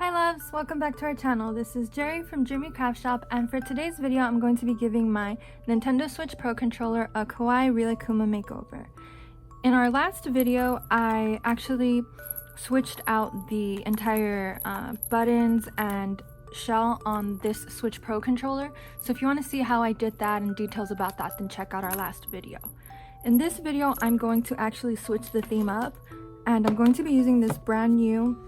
Hi loves, welcome back to our channel. This is Jerry from Dreamy Craft Shop, and for today's video I'm going to be giving my Nintendo Switch Pro controller a Kawaii Rilakkuma makeover. In our last video I actually switched out the entire buttons and shell on this Switch Pro controller, so if you want to see how I did that and details about that, then check out our last video. In this video I'm going to actually switch the theme up, and I'm going to be using this brand new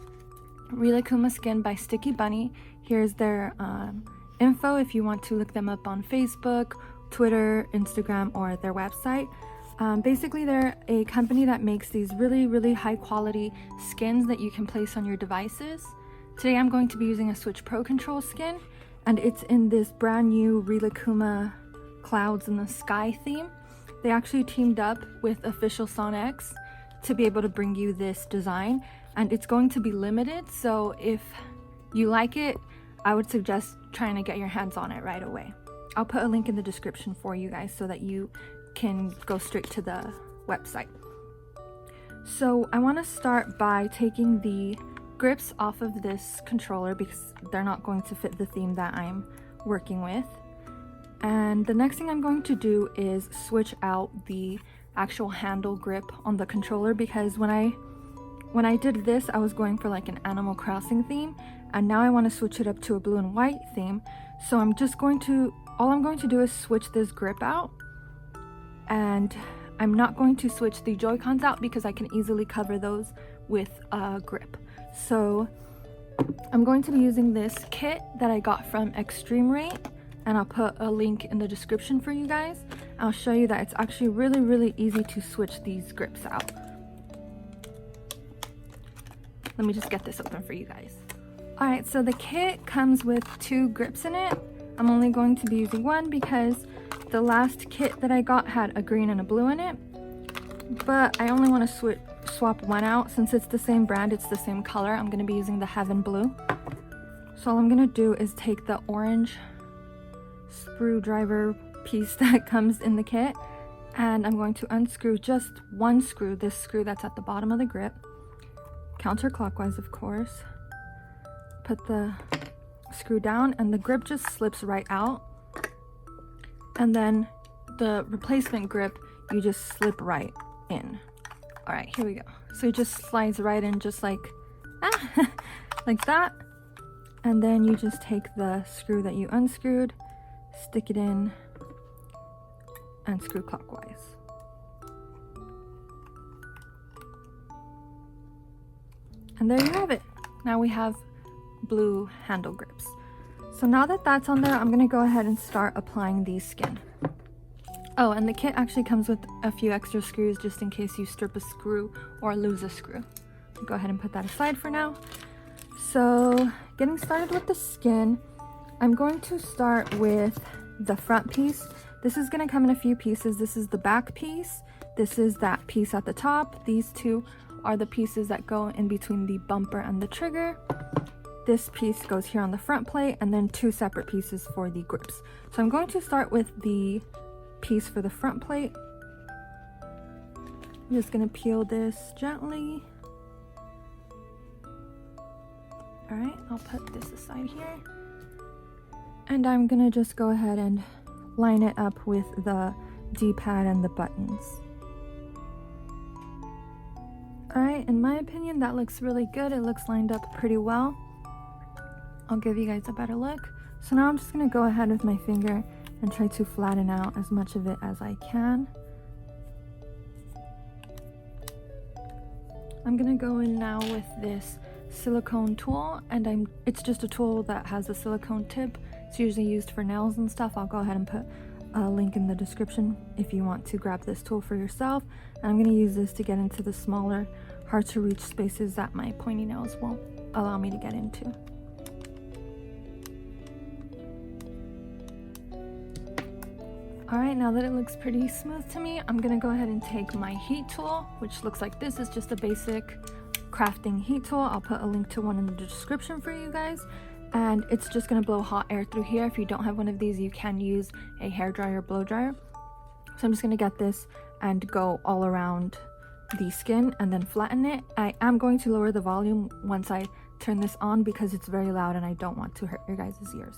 Rilakkuma skin by StickyBunny. Here's their info if you want to look them up on Facebook, Twitter, Instagram, or their website. Basically they're a company that makes these really high quality skins that you can place on your devices. Today I'm going to be using a Switch Pro Control skin, and it's in this brand new Rilakkuma Clouds in the Sky theme. They actually teamed up with official Sonex to be able to bring you this design, and it's going to be limited, so if you like it, I would suggest trying to get your hands on it right away. I'll put a link in the description for you guys so that you can go straight to the website. So I want to start by taking the grips off of this controller because they're not going to fit the theme that I'm working with. And the next thing I'm going to do is switch out the actual handle grip on the controller, because when I did this I was going for like an Animal Crossing theme, and now I want to switch it up to a blue and white theme. So all I'm going to do is switch this grip out, and I'm not going to switch the Joy-Cons out because I can easily cover those with a grip. So I'm going to be using this kit that I got from Extreme Rate, and I'll put a link in the description for you guys. I'll show you that it's actually really easy to switch these grips out. Let me just get this open for you guys. Alright, so the kit comes with 2 grips in it. I'm only going to be using one because the last kit that I got had a green and a blue in it. But I only want to swap one out since it's the same brand, it's the same color. I'm going to be using the Heaven Blue. So all I'm going to do is take the orange screwdriver piece that comes in the kit, and I'm going to unscrew just one screw, this screw that's at the bottom of the grip, counterclockwise of course. Put the screw down and the grip just slips right out, and then the replacement grip you just slip right in. Alright, here we go. So it just slides right in just like like that, and then you just take the screw that you unscrewed, stick it in, and screw clockwise. And there you have it. Now we have blue handle grips. So now that that's on there, I'm going to go ahead and start applying the skin. Oh, and the kit actually comes with a few extra screws just in case you strip a screw or lose a screw. Go ahead and put that aside for now. So getting started with the skin, I'm going to start with the front piece. This is going to come in a few pieces. This is the back piece. This is that piece at the top. These two are the pieces that go in between the bumper and the trigger. This piece goes here on the front plate, and then 2 separate pieces for the grips. So I'm going to start with the piece for the front plate. I'm just going to peel this gently. Alright, I'll put this aside here. And I'm gonna just go ahead and line it up with the D-pad and the buttons. Alright, in my opinion that looks really good. It looks lined up pretty well. I'll give you guys a better look. So now I'm just gonna go ahead with my finger and try to flatten out as much of it as I can. I'm gonna go in now with this silicone tool, and it's just a tool that has a silicone tip. It's usually used for nails and stuff. I'll go ahead and put a link in the description if you want to grab this tool for yourself. And I'm going to use this to get into the smaller, hard to reach spaces that my pointy nails won't allow me to get into. Alright, now that it looks pretty smooth to me, I'm going to go ahead and take my heat tool, which looks like this. Is just a basic crafting heat tool. I'll put a link to one in the description for you guys. And it's just going to blow hot air through here. If you don't have one of these, you can use a hairdryer, blow dryer. So I'm just going to get this and go all around the skin and then flatten it. I am going to lower the volume once I turn this on because it's very loud and I don't want to hurt your guys' ears.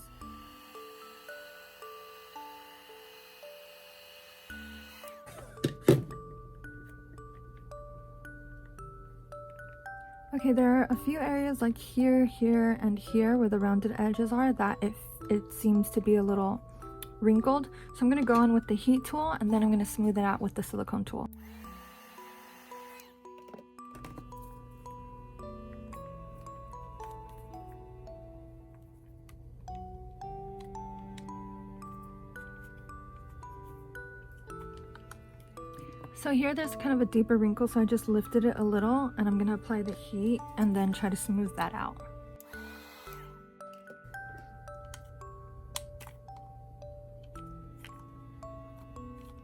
Okay, there are a few areas like here, here, and here where the rounded edges are that it seems to be a little wrinkled. So I'm going to go in with the heat tool and then I'm going to smooth it out with the silicone tool. So here there's kind of a deeper wrinkle, so I just lifted it a little and I'm going to apply the heat and then try to smooth that out.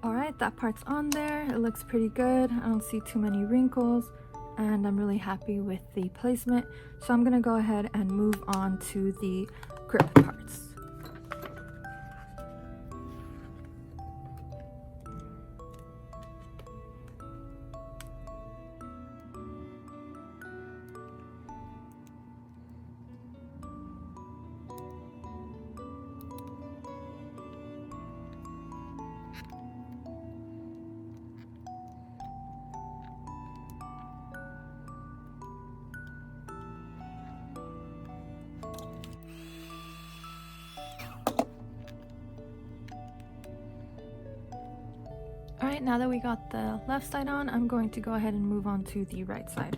Alright, that part's on there. It looks pretty good. I don't see too many wrinkles and I'm really happy with the placement. So I'm going to go ahead and move on to the grip parts. Alright, now that we got the left side on, I'm going to go ahead and move on to the right side.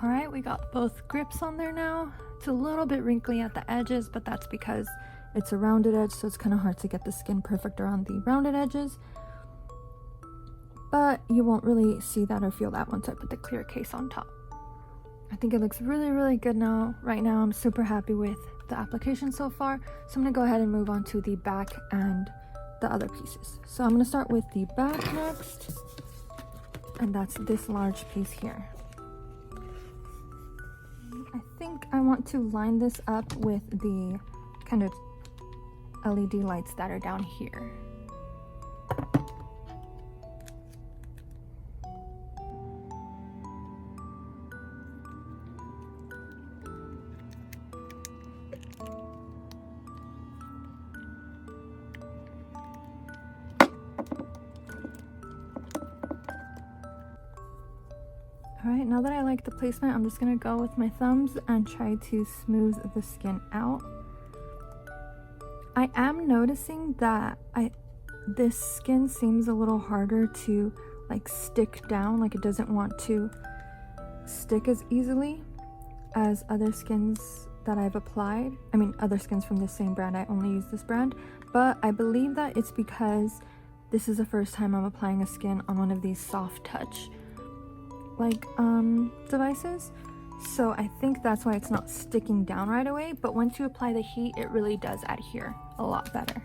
Alright, we got both grips on there now. It's a little bit wrinkly at the edges, but that's because it's a rounded edge, so it's kind of hard to get the skin perfect around the rounded edges. But you won't really see that or feel that once I put the clear case on top. I think it looks really, really good now. Right now, I'm super happy with the application so far. So I'm going to go ahead and move on to the back and the other pieces. So I'm going to start with the back next, and that's this large piece here. I think I want to line this up with the kind of LED lights that are down here. Alright, now that I like the placement, I'm just going to go with my thumbs and try to smooth the skin out. I am noticing that this skin seems a little harder to like stick down, like it doesn't want to stick as easily as other skins that I've applied. I mean, other skins from the same brand. I only use this brand, but I believe that it's because this is the first time I'm applying a skin on one of these soft touch devices, so I think that's why it's not sticking down right away, but once you apply the heat, it really does adhere a lot better.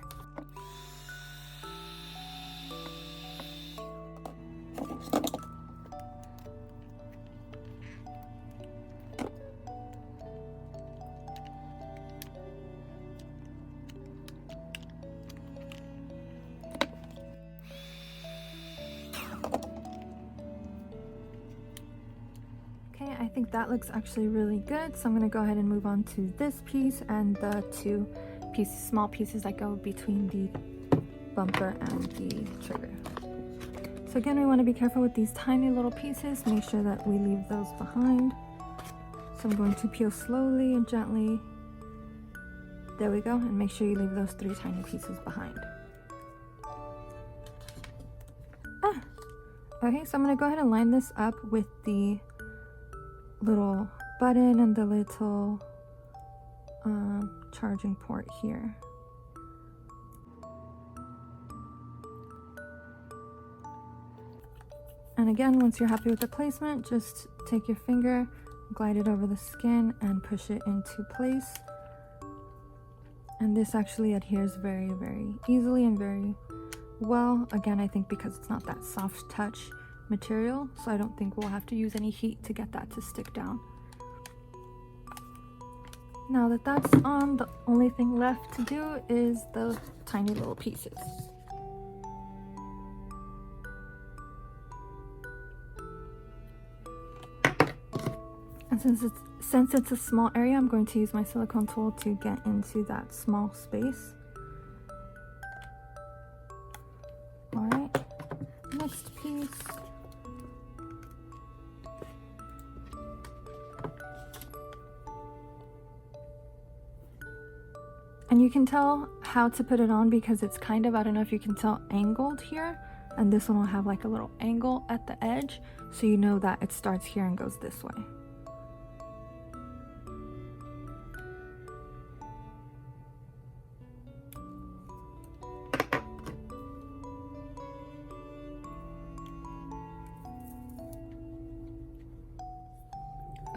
Okay, I think that looks actually really good, so I'm going to go ahead and move on to this piece and the two small pieces that go between the bumper and the trigger. So again, we want to be careful with these tiny little pieces, make sure that we leave those behind. So I'm going to peel slowly and gently. There we go, and make sure you leave those 3 tiny pieces behind. Okay, so I'm going to go ahead and line this up with the little button and the little charging port here. And again, once you're happy with the placement, just take your finger, glide it over the skin, and push it into place. And this actually adheres very, very easily and very well. Again, I think because it's not that soft touch material, so I don't think we'll have to use any heat to get that to stick down. Now that that's on, the only thing left to do is the tiny little pieces. And since it's a small area, I'm going to use my silicone tool to get into that small space. Alright, next piece. And you can tell how to put it on because it's kind of, I don't know if you can tell, angled here. And this one will have like a little angle at the edge, so you know that it starts here and goes this way.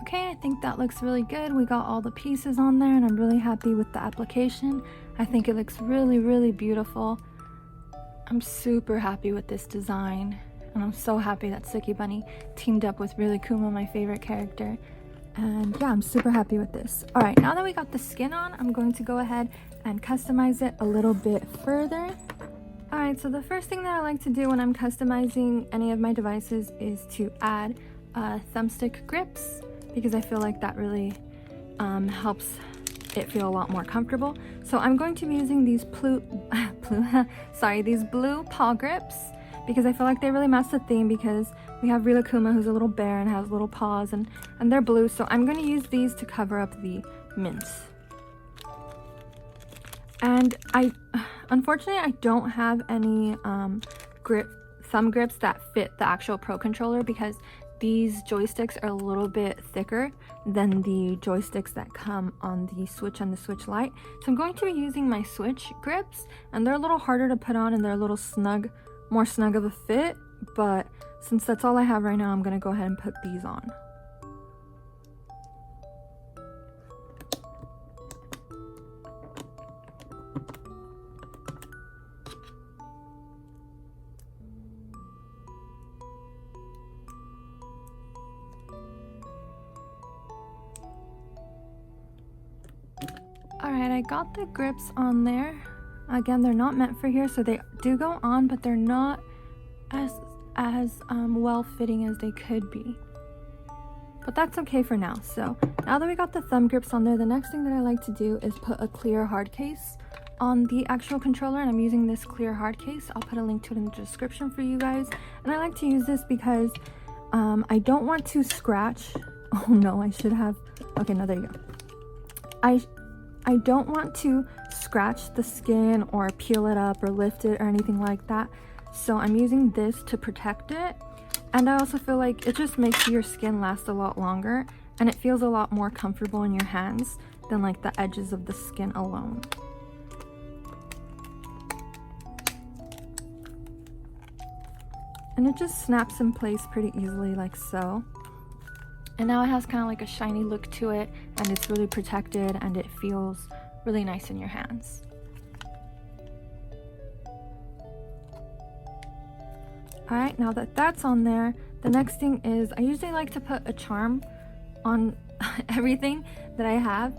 Okay, I think that looks really good. We got all the pieces on there and I'm really happy with the application. I think it looks really, really beautiful. I'm super happy with this design and I'm so happy that StickyBunny teamed up with Rilakkuma, my favorite character. And yeah, I'm super happy with this. All right, now that we got the skin on, I'm going to go ahead and customize it a little bit further. All right, so the first thing that I like to do when I'm customizing any of my devices is to add thumbstick grips, because I feel like that really helps it feel a lot more comfortable. So I'm going to be using these these blue paw grips because I feel like they really match the theme, because we have Rilakkuma, who's a little bear and has little paws, and they're blue. So I'm going to use these to cover up the mints. And unfortunately, I don't have any thumb grips that fit the actual Pro controller, because these joysticks are a little bit thicker than the joysticks that come on the Switch and the Switch Lite. So I'm going to be using my Switch grips, and they're a little harder to put on and they're a little more snug of a fit, but since that's all I have right now, I'm gonna go ahead and put these on. Alright, I got the grips on there. Again, they're not meant for here, so they do go on, but they're not as well fitting as they could be. But that's okay for now. So now that we got the thumb grips on there, the next thing that I like to do is put a clear hard case on the actual controller, and I'm using this clear hard case. I'll put a link to it in the description for you guys. And I like to use this because I don't want to scratch. Oh no, I should have. Okay, no, there you go. I don't want to scratch the skin or peel it up or lift it or anything like that. So I'm using this to protect it. And I also feel like it just makes your skin last a lot longer, and it feels a lot more comfortable in your hands than like the edges of the skin alone. And it just snaps in place pretty easily like so. And now it has kind of like a shiny look to it, and it's really protected and it feels really nice in your hands. Alright, now that that's on there, the next thing is I usually like to put a charm on everything that I have.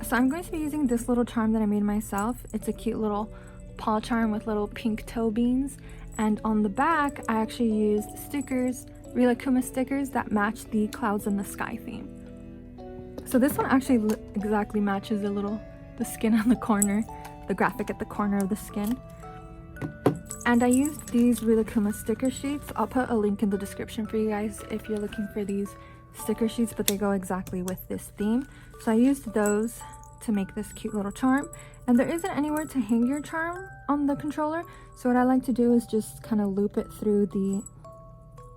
So I'm going to be using this little charm that I made myself. It's a cute little paw charm with little pink toe beans. And on the back, I actually used stickers, Rilakkuma stickers that match the clouds in the sky theme. So this one actually exactly matches the skin on the corner, the graphic at the corner of the skin. And I used these Rilakkuma sticker sheets. I'll put a link in the description for you guys if you're looking for these sticker sheets, but they go exactly with this theme. So I used those to make this cute little charm. And there isn't anywhere to hang your charm on the controller, so what I like to do is just kind of loop it through the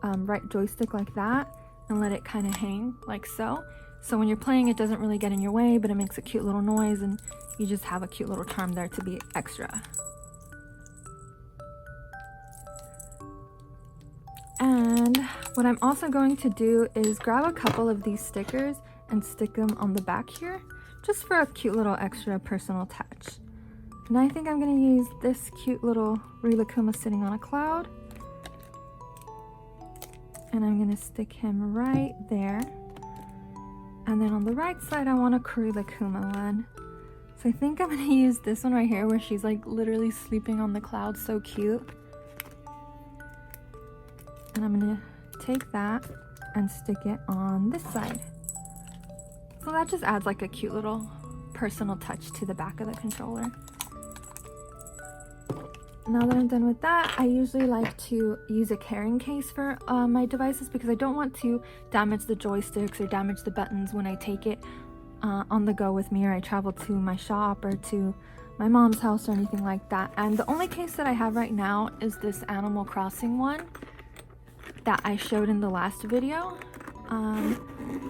right joystick like that and let it kind of hang like so. So when you're playing, it doesn't really get in your way, but it makes a cute little noise, and you just have a cute little charm there to be extra. And What I'm also going to do is grab a couple of these stickers and stick them on the back here, just for a cute little extra personal touch. And I think I'm going to use this cute little Rilakkuma sitting on a cloud. And I'm going to stick him right there. And then on the right side, I want a Rilakkuma one. So I think I'm going to use this one right here where she's like literally sleeping on the cloud, so cute. And I'm going to take that and stick it on this side. So that just adds like a cute little personal touch to the back of the controller. Now that I'm done with that, I usually like to use a carrying case for my devices because I don't want to damage the joysticks or damage the buttons when I take it on the go with me, or I travel to my shop or to my mom's house or anything like that. And the only case that I have right now is this Animal Crossing one that I showed in the last video.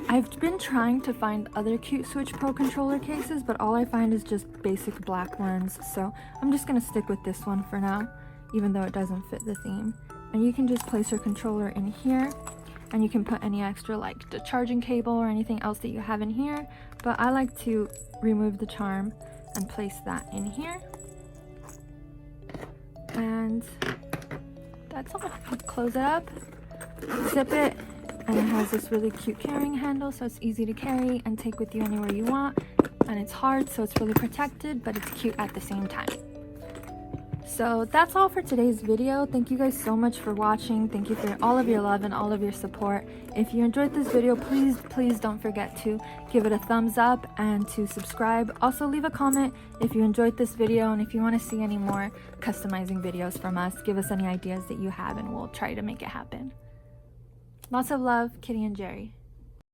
I've been trying to find other cute Switch Pro controller cases, but all I find is just basic black ones, so I'm just gonna stick with this one for now, even though it doesn't fit the theme. And you can just place your controller in here, and you can put any extra like the charging cable or anything else that you have in here, but I like to remove the charm and place that in here. And that's all. Close it up, zip it, and it has this really cute carrying handle, so it's easy to carry and take with you anywhere you want. And it's hard, so it's really protected, but it's cute at the same time. So that's all for today's video. Thank you guys so much for watching. Thank you for all of your love and all of your support. If you enjoyed this video, please don't forget to give it a thumbs up and to subscribe. Also leave a comment if you enjoyed this video, and if you want to see any more customizing videos from us, give us any ideas that you have and we'll try to make it happen. Lots of love, Kitty and Jerry.